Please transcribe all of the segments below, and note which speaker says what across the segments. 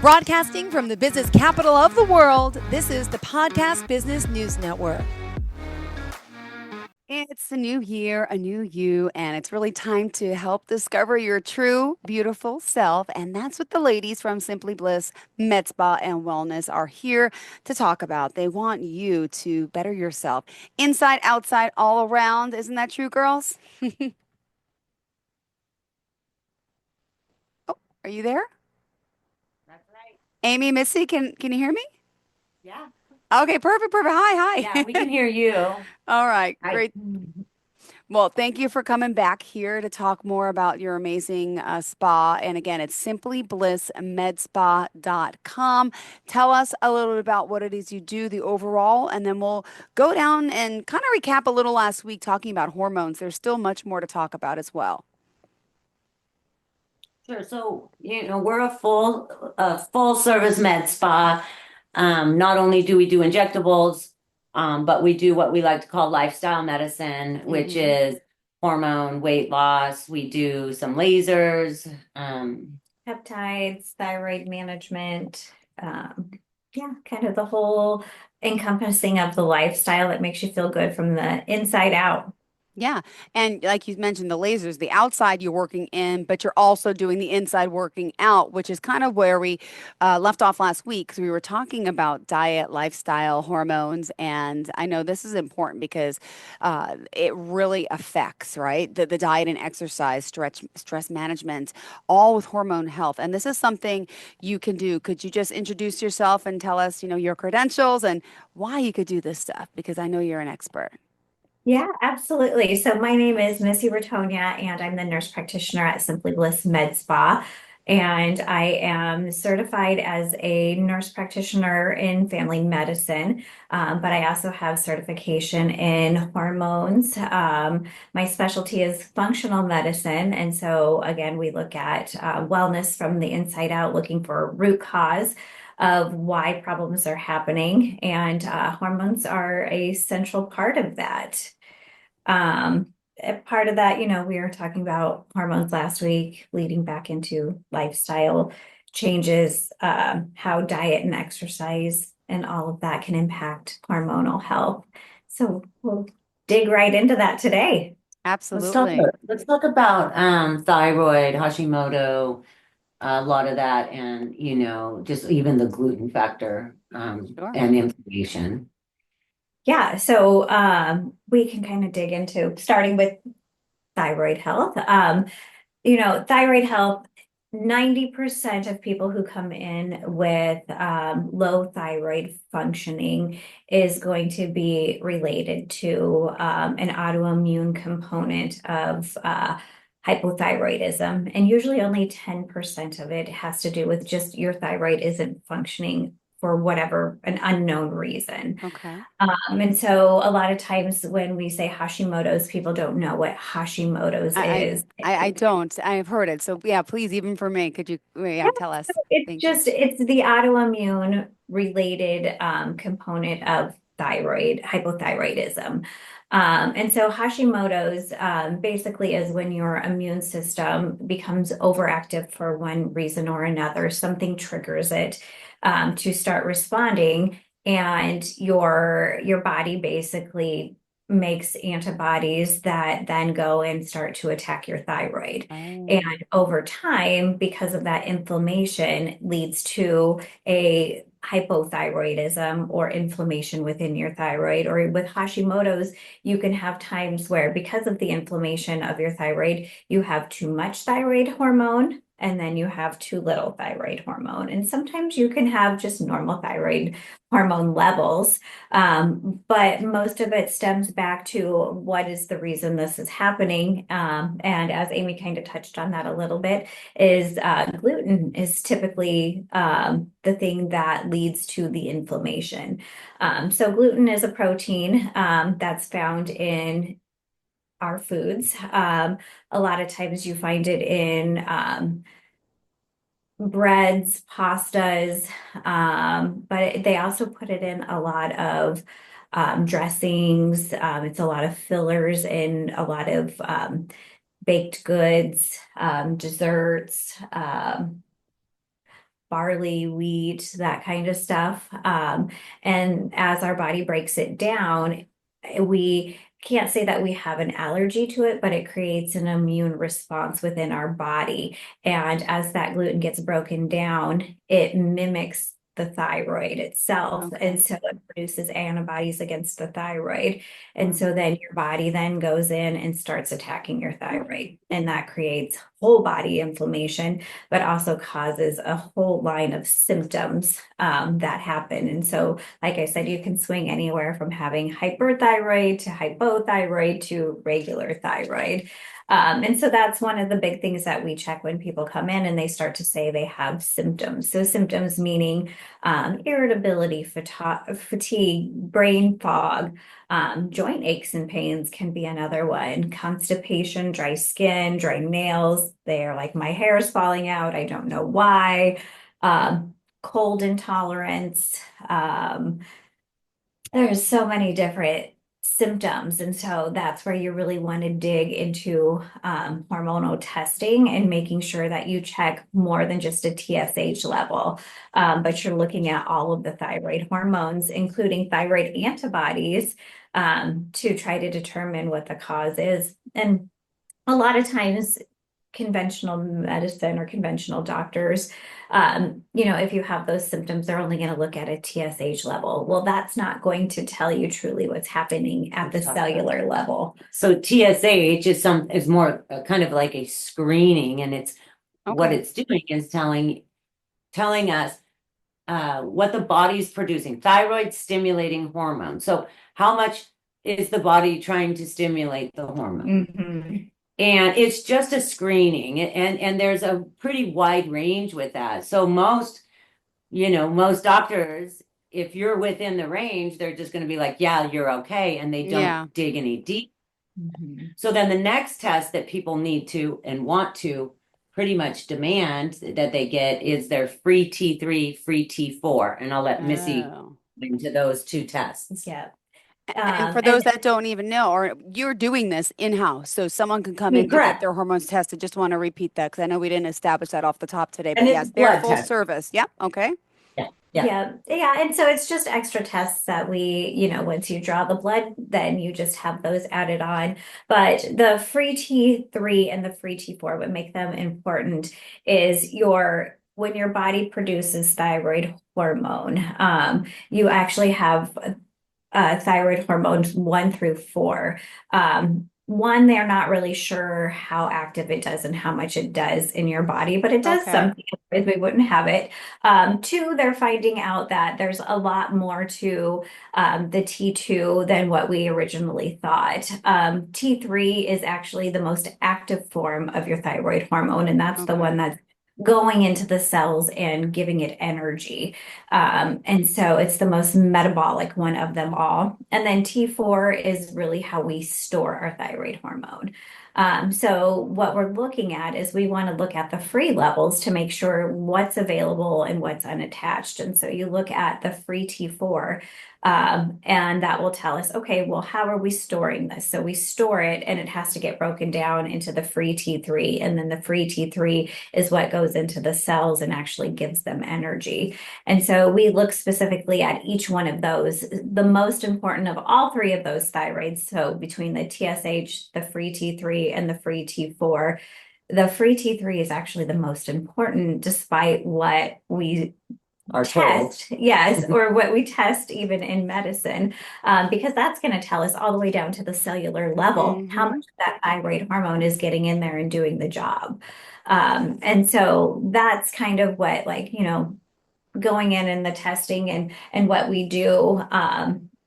Speaker 1: Broadcasting from the business capital of the world, this is the Podcast Business News Network. It's a new year, a new you, and it's really time to help discover your true, beautiful self. And that's what the ladies from Simply Bliss Med Spa and Wellness are here to talk about. They want you to better yourself inside, outside, all around. Isn't that true, girls? Oh, are you there?
Speaker 2: That's right.
Speaker 1: Amy, Missy, can you hear me?
Speaker 2: Yeah.
Speaker 1: Okay, perfect, perfect. Hi,
Speaker 2: Yeah,
Speaker 1: hi.
Speaker 2: we can hear you.
Speaker 1: All right,
Speaker 2: I
Speaker 1: great. Well, thank you for coming back here to talk more about your amazing spa. And again, it's simplyblissmedspa.com. Tell us a little bit about what it is you do, the overall, and then we'll go down and kind of recap a little last week talking about hormones. There's still much more to talk about as well.
Speaker 2: Sure. So, we're a full service med spa. Not only do we do injectables, but we do what we like to call lifestyle medicine, which
Speaker 1: Hmm.
Speaker 2: is hormone, weight loss. We do some lasers. Peptides, thyroid management, yeah, kind of the whole encompassing of the lifestyle that makes you feel good from the inside out.
Speaker 1: Yeah. And like you mentioned, the lasers, the outside you're working in, but you're also doing the inside working out, which is kind of where we left off last week because we were talking about diet, lifestyle, hormones. And I know this is important because it really affects, right? The diet and exercise, stress management, all with hormone health. And this is something you can do. Could you just introduce yourself and tell us, your credentials and why you could do this stuff? Because I know you're an expert.
Speaker 3: Yeah, absolutely. So my name is Missy Ritonya, and I'm the nurse practitioner at Simply Bliss Med Spa. And I am certified as a nurse practitioner in family medicine, but I also have certification in hormones. My specialty is functional medicine. And so, again, we look at wellness from the inside out, looking for root cause of why problems are happening. And hormones are a central part of that. Part of that, we were talking about hormones last week, leading back into lifestyle changes, how diet and exercise and all of that can impact hormonal health. So we'll dig right into that today.
Speaker 2: Let's talk
Speaker 1: Absolutely.
Speaker 2: about let's talk about thyroid, Hashimoto, a lot of that, and just even the gluten factor,
Speaker 1: Sure.
Speaker 2: and inflammation.
Speaker 3: Yeah, so we can kind of dig into starting with thyroid health. Thyroid health, 90% of people who come in with low thyroid functioning is going to be related to an autoimmune component of hypothyroidism. And usually only 10% of it has to do with just your thyroid isn't functioning for whatever an unknown reason.
Speaker 1: Okay.
Speaker 3: And so a lot of times when we say Hashimoto's, people don't know what Hashimoto's
Speaker 1: I,
Speaker 3: is.
Speaker 1: I don't. I've heard it. So yeah, please, even for me, could you, yeah,
Speaker 3: Yeah,
Speaker 1: tell us?
Speaker 3: so it's
Speaker 1: Thank you.
Speaker 3: just it's the autoimmune related component of thyroid hypothyroidism. And so Hashimoto's basically is when your immune system becomes overactive for one reason or another. Something triggers it to start responding, and your body basically makes antibodies that then go and start to attack your thyroid.
Speaker 1: Oh,
Speaker 3: And over time, because of that inflammation, leads to a hypothyroidism or inflammation within your thyroid. Or with Hashimoto's, you can have times where, because of the inflammation of your thyroid, you have too much thyroid hormone. And then you have too little thyroid hormone. And sometimes you can have just normal thyroid hormone levels. But most of it stems back to what is the reason this is happening. And as Amy kind of touched on that a little bit, is gluten is typically the thing that leads to the inflammation. So gluten is a protein that's found in our foods. A lot of times you find it in breads, pastas, but they also put it in a lot of dressings. It's a lot of fillers in a lot of baked goods, desserts, barley, wheat, that kind of stuff. And as our body breaks it down, we can't say that we have an allergy to it, but it creates an immune response within our body. And as that gluten gets broken down, it mimics the thyroid itself.
Speaker 1: Okay.
Speaker 3: And so it produces antibodies against the thyroid. And
Speaker 1: Wow.
Speaker 3: so then your body then goes in and starts attacking your thyroid. And that creates whole body inflammation, but also causes a whole line of symptoms that happen. And so, like I said, you can swing anywhere from having hyperthyroid to hypothyroid to regular thyroid. And so that's one of the big things that we check when people come in and they start to say they have symptoms. So symptoms meaning irritability, fatigue, brain fog, joint aches and pains can be another one. Constipation, dry skin, dry nails. They're like, my hair is falling out. I don't know why. Cold intolerance. There's so many different symptoms. And so that's where you really want to dig into hormonal testing and making sure that you check more than just a TSH level, but you're looking at all of the thyroid hormones, including thyroid antibodies, to try to determine what the cause is. And a lot of times, conventional medicine or conventional doctors, if you have those symptoms, they're only going to look at a TSH level. Well, that's not going to tell you truly what's happening at the cellular level.
Speaker 2: So TSH is more kind of like a screening, and it's what
Speaker 1: Okay.
Speaker 2: it's doing is telling us what the body's producing, thyroid stimulating hormone. So how much is the body trying to stimulate the hormone?
Speaker 3: Mhm.
Speaker 2: And it's just a screening, and there's a pretty wide range with that. So most doctors, if you're within the range, they're just going to be like, yeah, you're okay. And they
Speaker 1: Yeah.
Speaker 2: don't dig any deep.
Speaker 3: Mhm.
Speaker 2: So then the next test that people need to and want to pretty much demand that they get is their free T3, free T4. And I'll let Missy
Speaker 1: Oh.
Speaker 2: into those two tests.
Speaker 3: Yeah.
Speaker 1: And for
Speaker 3: And
Speaker 1: those that don't even know, or you're doing this in-house, so someone can come in to get
Speaker 2: Correct.
Speaker 1: their hormones tested. Just want to repeat that because I know we didn't establish that off the top today.
Speaker 2: And
Speaker 1: But
Speaker 2: it's
Speaker 1: yes, they're
Speaker 2: blood
Speaker 1: full
Speaker 2: test.
Speaker 1: service. Yep. Okay.
Speaker 3: Yeah. And so it's just extra tests that once you draw the blood, then you just have those added on. But the free T3 and the free T4, what make them important is when your body produces thyroid hormone, you actually have thyroid hormones 1 through 4. One, they're not really sure how active it does and how much it does in your body, but it does
Speaker 1: Okay.
Speaker 3: something, otherwise we wouldn't have it. Two, they're finding out that there's a lot more to the T2 than what we originally thought. T3 is actually the most active form of your thyroid hormone, and that's the
Speaker 1: Okay.
Speaker 3: one that's going into the cells and giving it energy. And so it's the most metabolic one of them all. And then T4 is really how we store our thyroid hormone. So what we're looking at is we want to look at the free levels to make sure what's available and what's unattached. And so you look at the free T4, and that will tell us, okay, well, how are we storing this? So we store it and it has to get broken down into the free T3. And then the free T3 is what goes into the cells and actually gives them energy. And so we look specifically at each one of those. The most important of all three of those thyroids, so between the TSH, the free T3, and the free T4, the free T3 is actually the most important, despite what we
Speaker 2: Are told.
Speaker 3: test, yes, or what we test even in medicine, because that's going to tell us all the way down to the cellular level how much of that thyroid hormone is getting in there and doing the job. And so that's kind of what, going in the testing and what we do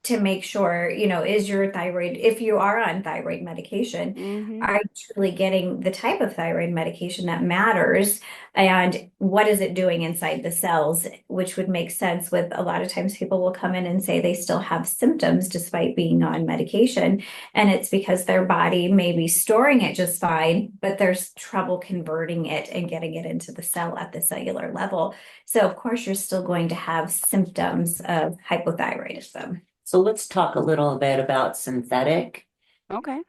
Speaker 3: to make sure, is your thyroid, if you are on thyroid medication,
Speaker 1: Mm-hmm.
Speaker 3: are you truly getting the type of thyroid medication that matters? And what is it doing inside the cells? Which would make sense with a lot of times people will come in and say they still have symptoms despite being on medication. And it's because their body may be storing it just fine, but there's trouble converting it and getting it into the cell at the cellular level. So of course, you're still going to have symptoms of hypothyroidism.
Speaker 2: So let's talk a little bit about synthetic
Speaker 1: Okay.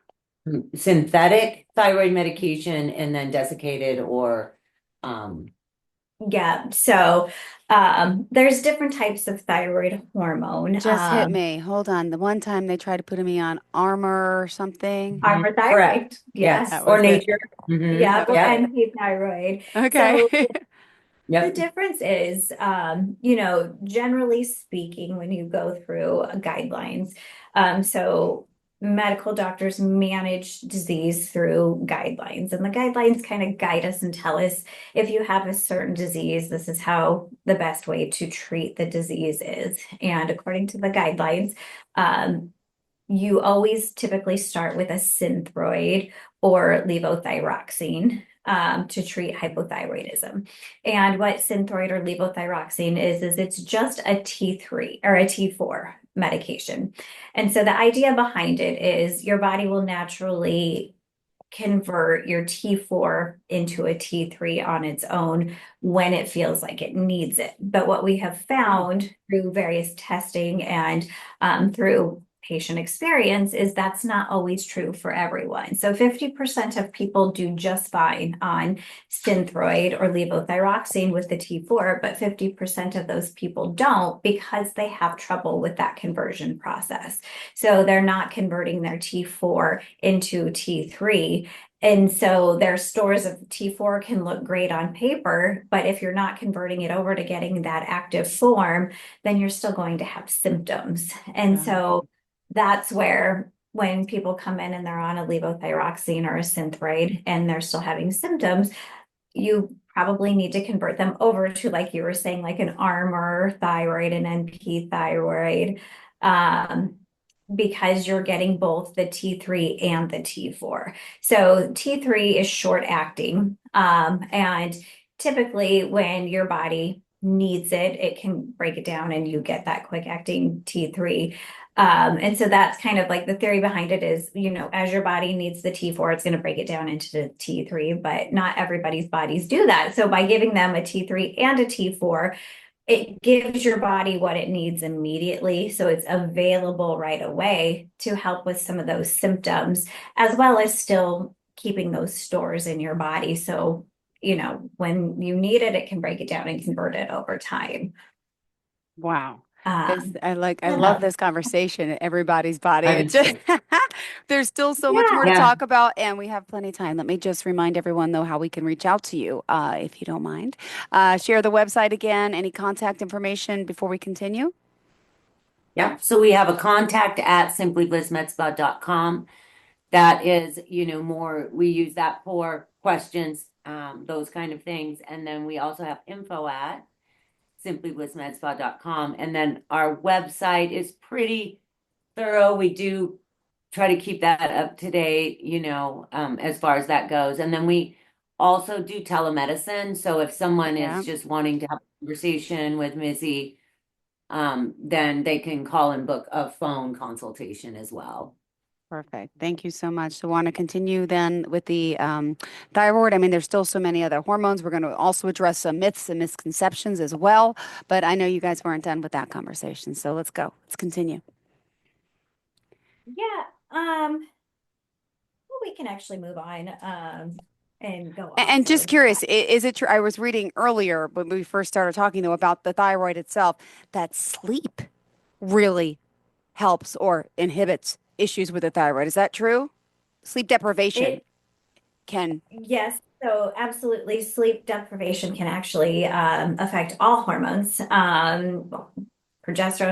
Speaker 2: thyroid medication and then desiccated or
Speaker 3: Yeah. So there's different types of thyroid hormone.
Speaker 1: Just hit me. Hold on. The one time they tried to put me on armor or something.
Speaker 2: Mhm.
Speaker 3: Hyperthyroid.
Speaker 2: Correct.
Speaker 3: Yes.
Speaker 1: That
Speaker 2: Yes. Or
Speaker 1: was it.
Speaker 2: nature.
Speaker 3: Yeah.
Speaker 1: That
Speaker 2: Mm-hmm.
Speaker 1: was
Speaker 3: Or
Speaker 2: Yep.
Speaker 1: it.
Speaker 3: NP thyroid.
Speaker 1: Okay.
Speaker 3: So the
Speaker 2: Yep.
Speaker 3: difference is, generally speaking, when you go through guidelines, so medical doctors manage disease through guidelines, and the guidelines kind of guide us and tell us if you have a certain disease, this is how the best way to treat the disease is. And according to the guidelines, um, you always typically start with a synthroid or levothyroxine to treat hypothyroidism. And what synthroid or levothyroxine is it's just a T3 or a T4 medication. And so the idea behind it is your body will naturally convert your T4 into a T3 on its own when it feels like it needs it. But what we have found through various testing and through patient experience is that's not always true for everyone. So 50% of people do just fine on Synthroid or levothyroxine with the T4, but 50% of those people don't because they have trouble with that conversion process. So they're not converting their T4 into T3. And so their stores of T4 can look great on paper, but if you're not converting it over to getting that active form, then you're still going to have symptoms. And
Speaker 1: Got it.
Speaker 3: so that's where when people come in and they're on a levothyroxine or a Synthroid and they're still having symptoms, you probably need to convert them over to, like you were saying, like an Armour thyroid, an NP thyroid, um, because you're getting both the T3 and the T4. So T3 is short acting, and typically when your body needs it, it can break it down and you get that quick acting T3. And so that's kind of like the theory behind it is, as your body needs the T4, it's going to break it down into the T3, but not everybody's bodies do that. So by giving them a T3 and a T4, it gives your body what it needs immediately. So it's available right away to help with some of those symptoms, as well as still keeping those stores in your body. So, when you need it, it can break it down and convert it over time.
Speaker 1: Wow.
Speaker 3: Um,
Speaker 1: I love
Speaker 3: yeah.
Speaker 1: this conversation. Everybody's body.
Speaker 2: I
Speaker 1: It
Speaker 2: do
Speaker 1: just
Speaker 2: too.
Speaker 1: there's still so much more to
Speaker 3: Yeah.
Speaker 2: Yeah.
Speaker 1: talk about, and we have plenty of time. Let me just remind everyone though how we can reach out to you, if you don't mind. Share the website again, any contact information before we continue.
Speaker 2: Yep. So we have a contact at simplyblissmedspa.com. That is, more, we use that for questions, those kind of things. And then we also have info at simplyblissmedspa.com. And then our website is pretty thorough. We do try to keep that up to date, as far as that goes. And then we also do telemedicine. So if someone
Speaker 1: Yeah.
Speaker 2: is just wanting to have a conversation with Missy, then they can call and book a phone consultation as well.
Speaker 1: Perfect. Thank you so much. So, want to continue then with the thyroid? I mean, there's still so many other hormones. We're going to also address some myths and misconceptions as well. But I know you guys weren't done with that conversation. So, let's go. Let's continue.
Speaker 3: Yeah. Well, we can actually move on and go
Speaker 1: And
Speaker 3: off
Speaker 1: just
Speaker 3: of that.
Speaker 1: curious, is it true? I was reading earlier when we first started talking, though, about the thyroid itself, that sleep really helps or inhibits issues with the thyroid. Is that true? Sleep deprivation
Speaker 3: It
Speaker 1: can.
Speaker 3: Yes, so absolutely. Sleep deprivation can actually affect all hormones, progesterone,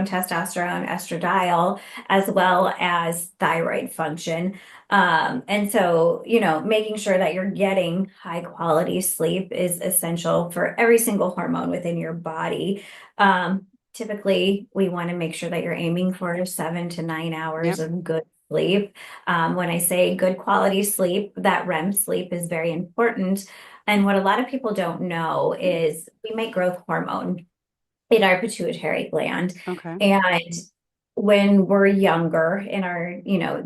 Speaker 3: testosterone, estradiol, as well as thyroid function. And so, making sure that you're getting high quality sleep is essential for every single hormone within your body. Typically, we want to make sure that you're aiming for 7 to 9 hours
Speaker 1: Yep.
Speaker 3: of good sleep. When I say good quality sleep, that REM sleep is very important. And what a lot of people don't know is we make growth hormone in our pituitary gland.
Speaker 1: Okay.
Speaker 3: And when we're younger, in our,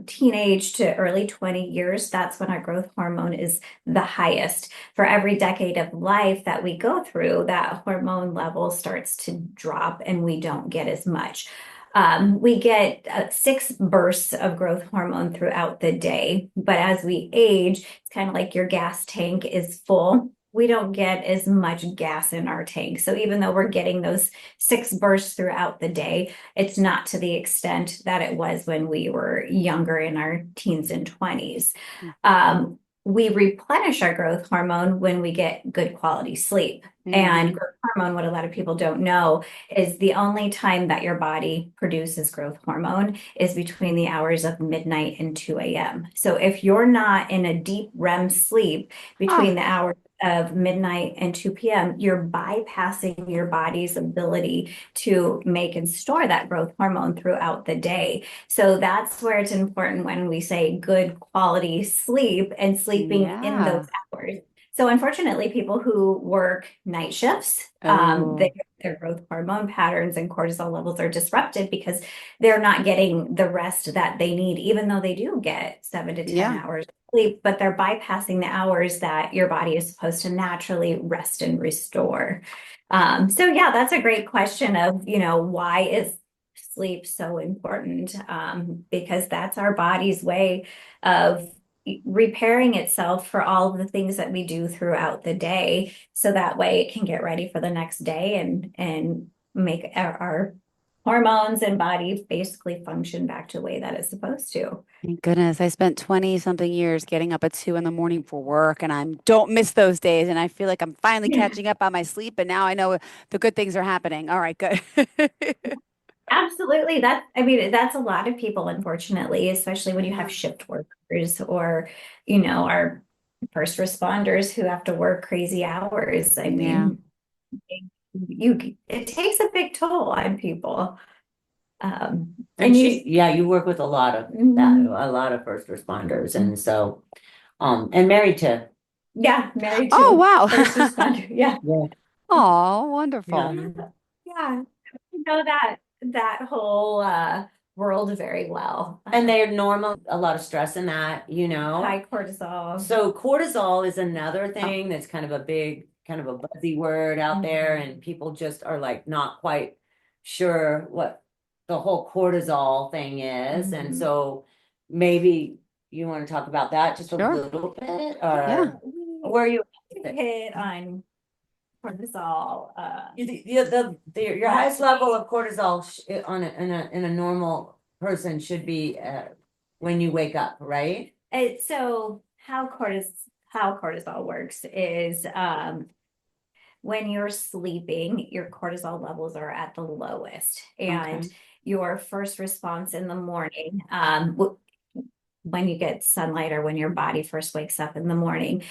Speaker 3: teenage to early 20 years, that's when our growth hormone is the highest. For every decade of life that we go through, that hormone level starts to drop and we don't get as much. We get 6 bursts of growth hormone throughout the day, but as we age, it's kind of like your gas tank is full we don't get as much gas in our tank. So even though we're getting those 6 bursts throughout the day, it's not to the extent that it was when we were younger in our teens and 20s. We replenish our growth hormone when we get good quality sleep. And
Speaker 1: Mm-hmm.
Speaker 3: growth hormone, what a lot of people don't know, is the only time that your body produces growth hormone is between the hours of midnight and 2 a.m. So if you're not in a deep REM sleep between
Speaker 1: Ah,
Speaker 3: the hours of midnight and 2 p.m., you're bypassing your body's ability to make and store that growth hormone throughout the day. So that's where it's important when we say good quality sleep and sleeping in those
Speaker 1: yeah.
Speaker 3: hours. So unfortunately, people who work night shifts,
Speaker 1: Oh,
Speaker 3: their growth hormone patterns and cortisol levels are disrupted because they're not getting the rest that they need, even though they do get 7 to 10
Speaker 1: yeah.
Speaker 3: hours sleep, but they're bypassing the hours that your body is supposed to naturally rest and restore. So yeah, that's a great question of, why is sleep so important? Because that's our body's way of repairing itself for all of the things that we do throughout the day. So that way it can get ready for the next day and make our hormones and body basically function back to the way that it's supposed to.
Speaker 1: Thank goodness. I spent 20 something years getting up at 2 in the morning for work, and I don't miss those days. And I feel like I'm finally catching up on my sleep, and now I know the good things are happening. All right, good.
Speaker 3: Absolutely. I mean, that's a lot of people, unfortunately, especially when you have
Speaker 1: Yeah.
Speaker 3: shift workers or, our first responders who have to work crazy hours. I
Speaker 1: Yeah.
Speaker 3: mean, it takes a big toll on people.
Speaker 2: And
Speaker 3: And you,
Speaker 2: you work with a lot of that,
Speaker 3: mhm,
Speaker 2: a lot of first responders. And so, and married to,
Speaker 3: yeah, married
Speaker 1: Oh,
Speaker 3: to first
Speaker 1: wow.
Speaker 3: responder. Yeah.
Speaker 2: yeah,
Speaker 1: Oh,
Speaker 2: yeah.
Speaker 1: wonderful.
Speaker 3: Yeah. You know that whole world very well.
Speaker 2: And they're normal, a lot of stress in that, you know.
Speaker 3: High cortisol.
Speaker 2: So cortisol is another
Speaker 1: Oh,
Speaker 2: thing that's kind of a big, kind of a buzzy word out there,
Speaker 3: Mhm.
Speaker 2: and people just are like not quite sure what the whole cortisol thing is. And
Speaker 3: Mhm.
Speaker 2: so maybe you want to talk about that just a
Speaker 1: sure.
Speaker 2: little bit,
Speaker 1: Yeah.
Speaker 2: or
Speaker 3: We
Speaker 2: where are you with it?
Speaker 3: hit on cortisol.
Speaker 2: Your highest level of cortisol on in a normal person should be when you wake up, right?
Speaker 3: So how cortisol works is when you're sleeping, your cortisol levels are at the lowest, and
Speaker 1: Okay.
Speaker 3: your first response in the morning, when you get sunlight or when your body first wakes up in the morning,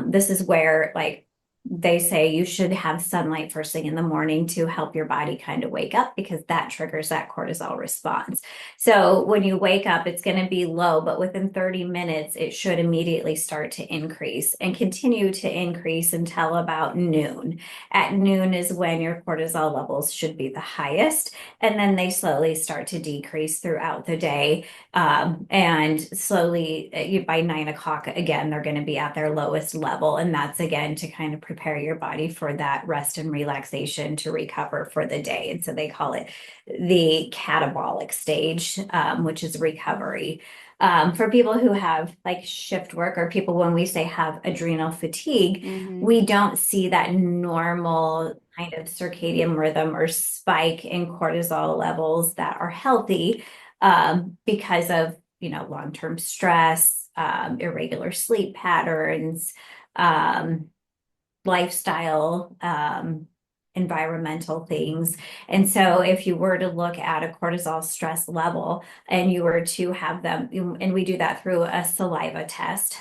Speaker 3: this is where like they say you should have sunlight first thing in the morning to help your body kind of wake up because that triggers that cortisol response. So when you wake up, it's going to be low, but within 30 minutes, it should immediately start to increase and continue to increase until about noon. At noon is when your cortisol levels should be the highest, and then they slowly start to decrease throughout the day. And slowly, by 9 o'clock, again, they're going to be at their lowest level. And that's again to kind of prepare your body for that rest and relaxation to recover for the day. And so they call it the catabolic stage, which is recovery. For people who have like shift work or people, when we say have adrenal fatigue,
Speaker 1: Mm-hmm.
Speaker 3: we don't see that normal kind of circadian rhythm or spike in cortisol levels that are healthy, because of, long-term stress, irregular sleep patterns, um, lifestyle, environmental things. And so if you were to look at a cortisol stress level and you were to have them, and we do that through a saliva test,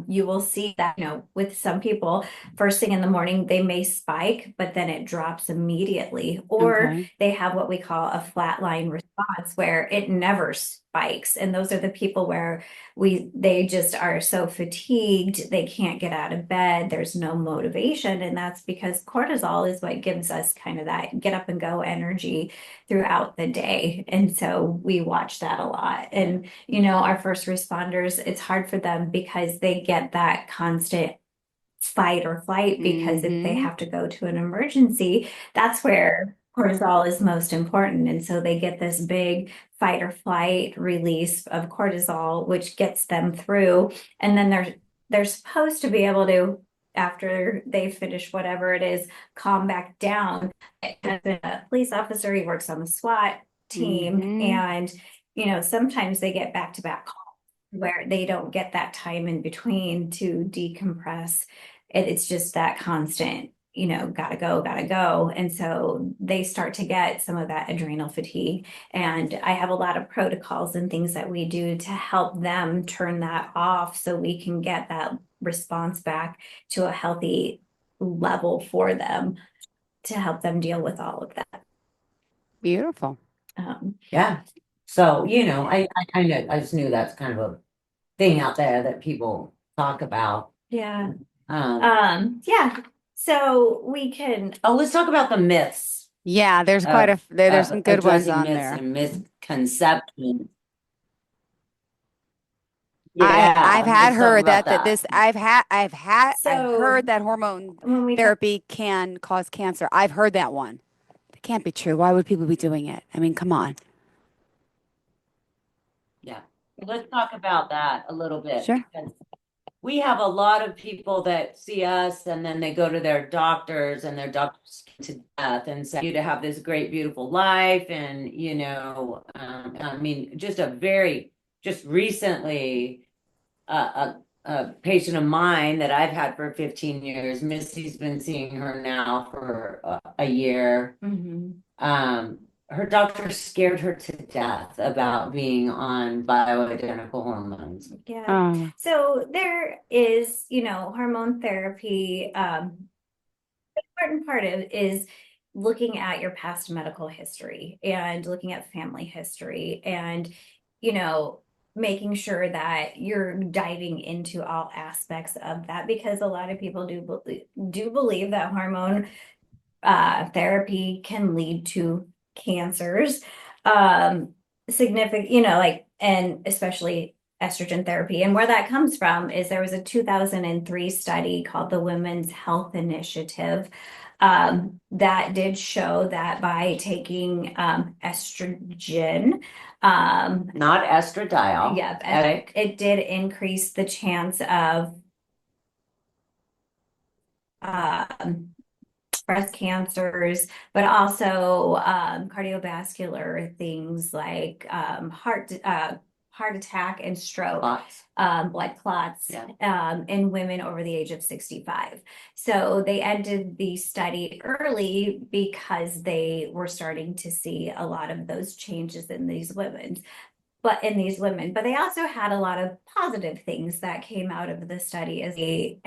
Speaker 3: you will see that, with some people, first thing in the morning, they may spike, but then it drops immediately, or
Speaker 1: Okay.
Speaker 3: they have what we call a flatline response where it never spikes. And those are the people where they just are so fatigued, they can't get out of bed, there's no motivation. And that's because cortisol is what gives us kind of that get up and go energy throughout the day. And so we watch that a lot. And, our first responders, it's hard for them because they get that constant fight or flight, because if they
Speaker 1: Mm-hmm.
Speaker 3: have to go to an emergency, that's where cortisol is most important. And so they get this big fight or flight release of cortisol, which gets them through. And then they're supposed to be able to after they finish whatever it is, calm back down. And a police officer, he works on the SWAT team,
Speaker 1: Mm-hmm.
Speaker 3: and sometimes they get back-to-back calls where they don't get that time in between to decompress. It's just that constant, gotta go, gotta go. And so they start to get some of that adrenal fatigue. And I have a lot of protocols and things that we do to help them turn that off so we can get that response back to a healthy level for them to help them deal with all of that.
Speaker 1: Beautiful.
Speaker 2: Yeah. So, I just knew that's kind of a thing out there that people talk about.
Speaker 3: Yeah.
Speaker 2: Um,
Speaker 3: Yeah. So we can.
Speaker 2: oh, let's talk about the myths.
Speaker 1: Yeah, there's quite a there's some good ones
Speaker 2: Addressing
Speaker 1: on
Speaker 2: myths
Speaker 1: there.
Speaker 2: and misconceptions.
Speaker 1: I've had
Speaker 2: Let's talk
Speaker 1: heard
Speaker 2: about
Speaker 1: that this I've
Speaker 3: So
Speaker 1: heard that hormone
Speaker 3: when we talk,
Speaker 1: therapy can cause cancer. I've heard that one. That can't be true. Why would people be doing it? I mean, come on.
Speaker 2: Yeah. Let's talk about that a little bit.
Speaker 1: Sure.
Speaker 2: Because we have a lot of people that see us and then they go to their doctors and their doctors to death and say you to have this great, beautiful life. And, I mean, just recently, a patient of mine that I've had for 15 years, Missy's been seeing her now for a year. Her doctor scared her to death about being on bioidentical hormones.
Speaker 3: yeah.
Speaker 1: Oh,
Speaker 3: So there is, hormone therapy. Important part of is looking at your past medical history and looking at family history and, making sure that you're diving into all aspects of that, because a lot of people do believe that hormone therapy can lead to cancers. Significant, and especially estrogen therapy. And where that comes from is there was a 2003 study called the Women's Health Initiative that did show that by taking estrogen,
Speaker 2: Not estradiol.
Speaker 3: yeah, it did increase the chance of um, breast cancers, but also cardiovascular things like heart attack and stroke,
Speaker 2: Lots.
Speaker 3: blood clots,
Speaker 2: Yeah.
Speaker 3: in women over the age of 65. So they ended the study early because they were starting to see a lot of those changes in these women. But they also had a lot of positive things that came out of the study as they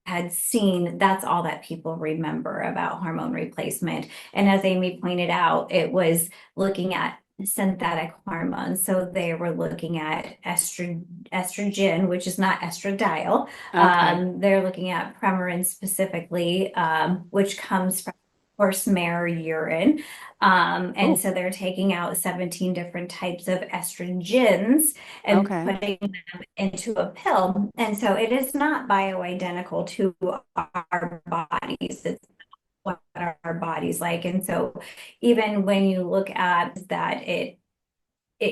Speaker 3: had seen. That's all that people remember about hormone replacement. And as Amy pointed out, it was looking at synthetic hormones. So they were looking at estrogen, which is not estradiol.
Speaker 1: okay.
Speaker 3: They're looking at Premarin specifically, which comes from horse mare urine. And
Speaker 1: Oh,
Speaker 3: so they're taking out 17 different types of estrogens and
Speaker 1: okay.
Speaker 3: putting them into a pill. And so it is not bioidentical to our bodies. It's what our bodies like. And so even when you look at that, it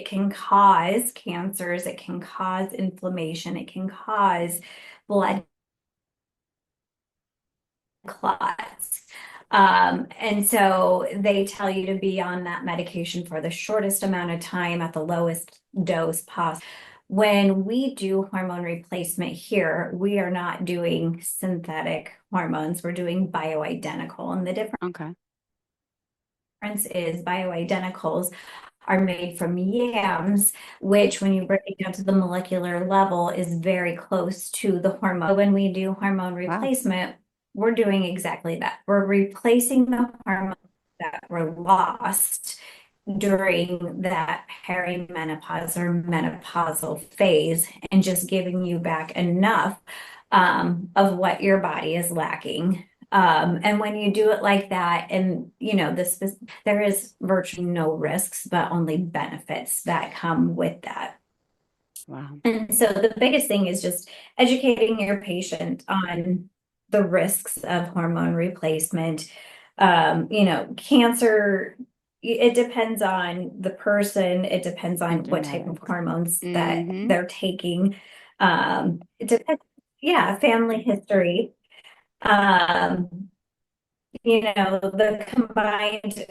Speaker 3: can cause cancers, it can cause inflammation, it can cause blood clots. And so they tell you to be on that medication for the shortest amount of time at the lowest dose possible. When we do hormone replacement here, we are not doing synthetic hormones, we're doing bioidentical. And the
Speaker 1: Okay.
Speaker 3: difference is bioidenticals are made from yams, which when you break it down to the molecular level is very close to the hormone. When we do hormone
Speaker 1: Wow.
Speaker 3: replacement, we're doing exactly that. We're replacing the hormones that were lost during that perimenopause or menopausal phase and just giving you back enough of what your body is lacking. And when you do it like that, and there is virtually no risks, but only benefits that come with that.
Speaker 1: Wow.
Speaker 3: And so the biggest thing is just educating your patient on the risks of hormone replacement. Cancer, it depends on the person, it depends on what type of
Speaker 1: Genetics.
Speaker 3: hormones that
Speaker 1: Mm-hmm.
Speaker 3: they're taking. It depends, yeah, family history. Um, the combined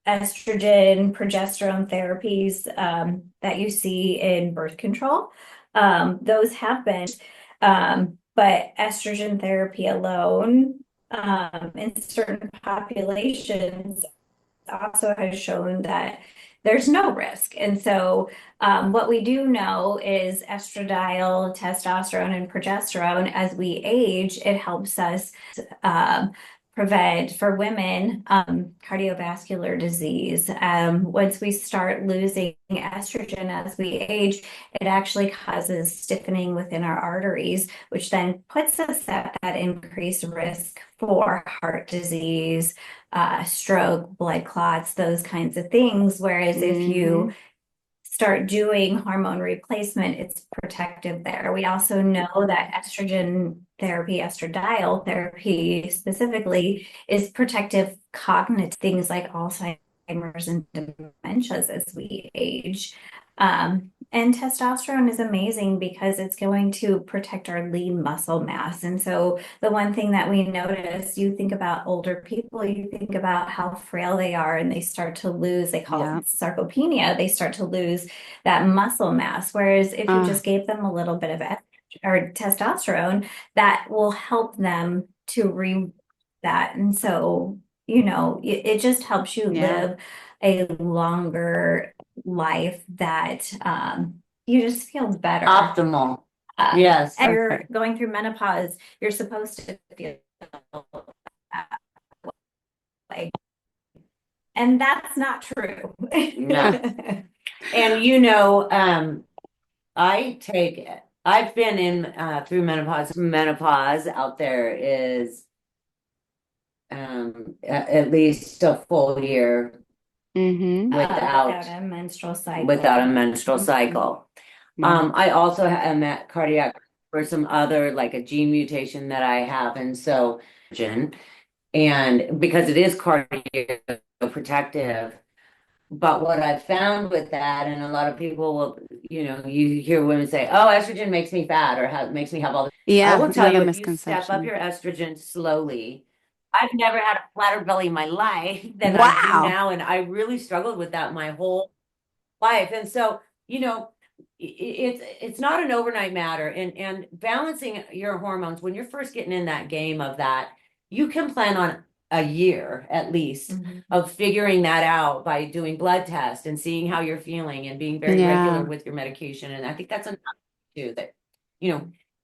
Speaker 3: estrogen, progesterone therapies that you see in birth control. Those have been, but estrogen therapy alone in certain populations also has shown that there's no risk. And so, what we do know is estradiol, testosterone, and progesterone, as we age, it helps us um, prevent for women cardiovascular disease. Once we start losing estrogen as we age, it actually causes stiffening within our arteries, which then puts us at that increased risk for heart disease, stroke, blood clots, those kinds of things. Whereas if you start doing hormone replacement, it's protective there. We also know that estrogen therapy, estradiol therapy specifically, is protective cognitive things like Alzheimer's and dementias as we age. And testosterone is amazing because it's going to protect our lean muscle mass. And so the one thing that we notice, you think about older people, you think about how frail they are and they start to lose, they call it sarcopenia, they start to lose that muscle mass. Whereas if you just gave them a little bit of or testosterone, that will help them to that. And so, it just helps you live a longer life that you just feel better.
Speaker 2: Optimal. Yes.
Speaker 3: And you're going through menopause, you're supposed to feel that way. And that's not true.
Speaker 2: No. And I've been in through menopause. Menopause out there is at least a full year without
Speaker 3: a menstrual cycle.
Speaker 2: Without a menstrual cycle. I also am at cardiac for some other, like a gene mutation that I have, and so and because it is cardioprotective. But what I've found with that, and a lot of people will, you hear women say, "Oh, estrogen makes me fat or makes me have all this."
Speaker 1: Yeah,
Speaker 2: I will tell you, if you step
Speaker 1: misconception.
Speaker 2: up your estrogen slowly, I've never had a flatter belly in my life than I do
Speaker 1: Wow.
Speaker 2: now, and I really struggled with that my whole life. And so, it's not an overnight matter, and balancing your hormones when you're first getting in that game of that, you can plan on a year at least of figuring that out by doing blood tests and seeing how you're feeling and being very regular with your medication. And I think that's enough too, that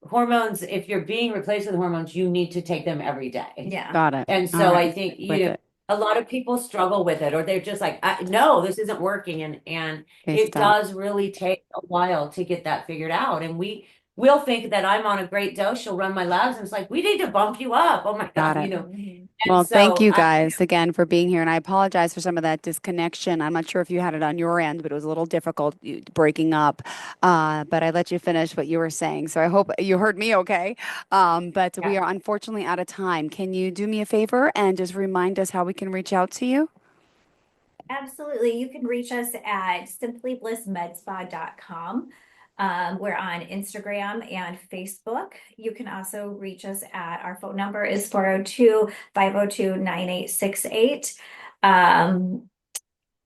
Speaker 2: hormones, if you're being replaced with hormones, you need to take them every day.
Speaker 3: Yeah.
Speaker 1: Got it.
Speaker 2: And so I think a lot of people struggle with it, or they're just like, no, this isn't working. And it does really take a while to get that figured out. And we'll think that I'm on a great dose. She'll run my labs and it's like, we need to bump you up. Oh my
Speaker 1: Got
Speaker 2: God,
Speaker 1: it. Well, thank you guys again for being here. And I apologize for some of that disconnection. I'm not sure if you had it on your end, but it was a little difficult breaking up. But I let you finish what you were saying. So I hope you heard me okay. But we are unfortunately out of time. Can you do me a favor and just remind us how we can reach out to you?
Speaker 3: Absolutely. You can reach us at simplyblissmedspa.com. We're on Instagram and Facebook. You can also reach us at our phone number is 402-502-9868. And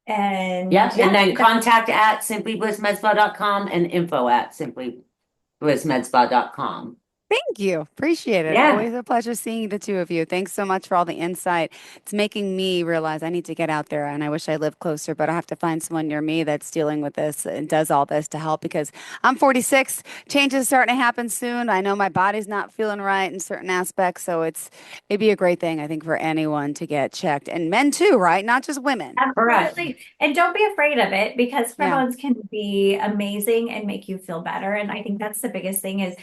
Speaker 2: and then contact at simplyblissmedspa.com and info at simplyblissmedspa.com.
Speaker 1: Thank you. Appreciate it.
Speaker 2: Yeah.
Speaker 1: Always a pleasure seeing the two of you. Thanks so much for all the insight. It's making me realize I need to get out there, and I wish I lived closer, but I have to find someone near me that's dealing with this and does all this to help, because I'm 46. Change is starting to happen soon. I know my body's not feeling right in certain aspects, so it'd be a great thing, I think, for anyone to get checked, and men too, right? Not just women.
Speaker 3: Absolutely. And don't be afraid of it, because hormones can be amazing and make you feel better. And I think that's the biggest thing is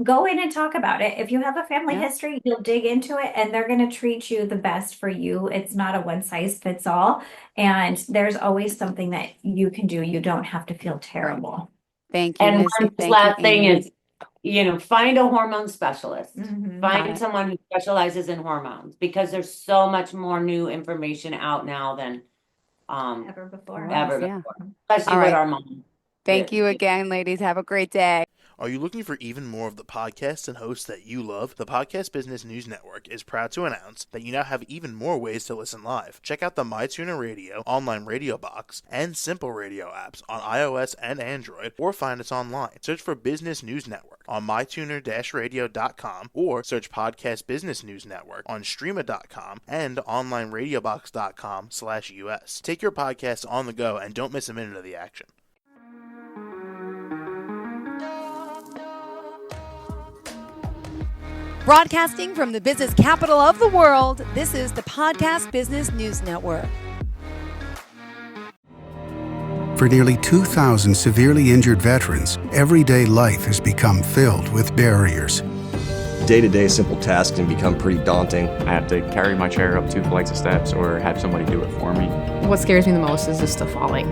Speaker 3: go in and talk about it. If you have a family history, you'll dig into it and they're going to treat you the best for you. It's not a one size fits all. And there's always something that you can do. You don't have to feel terrible.
Speaker 1: Thank you,
Speaker 2: And
Speaker 1: Missy.
Speaker 2: one last thing is, find a hormone specialist. Find someone who specializes in hormones, because there's so much more new information out now than
Speaker 3: ever before.
Speaker 2: Especially with our mom.
Speaker 1: Thank you again, ladies. Have a great day.
Speaker 4: Are you looking for even more of the podcasts and hosts that you love? The Podcast Business News Network is proud to announce that you now have even more ways to listen live. Check out the MyTuner Radio, online radio box, and Simple Radio apps on iOS and Android, or find us online. Search for Business News Network on mytuner-radio.com, or search Podcast Business News Network on streama.com and onlineradiobox.com/US. Take your podcast on the go and don't miss a minute of the action.
Speaker 5: Broadcasting from the business capital of the world, this is the Podcast Business News Network.
Speaker 6: For nearly 2,000 severely injured veterans, everyday life has become filled with barriers.
Speaker 7: Day-to-day simple tasks can become pretty daunting.
Speaker 8: I have to carry my chair up 2 flights of steps or have somebody do it for me.
Speaker 9: What scares me the most is just the falling.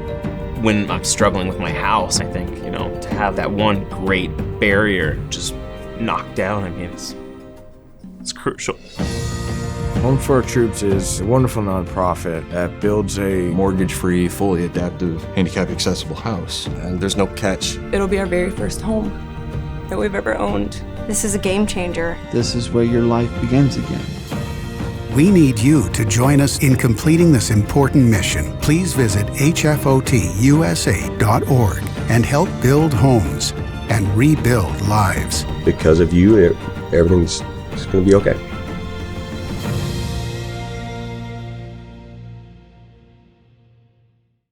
Speaker 10: When I'm struggling with my house, I think, to have that one great barrier just knocked down, it's crucial.
Speaker 11: Home for Our Troops is a wonderful nonprofit that builds a
Speaker 12: mortgage-free, fully adaptive, handicap-accessible house.
Speaker 7: And there's no catch.
Speaker 13: It'll be our very first home that we've ever owned. This is a game changer.
Speaker 14: This is where your life begins again.
Speaker 6: We need you to join us in completing this important mission. Please visit hfotusa.org and help build homes and rebuild lives.
Speaker 7: Because of you, everything's going to be okay.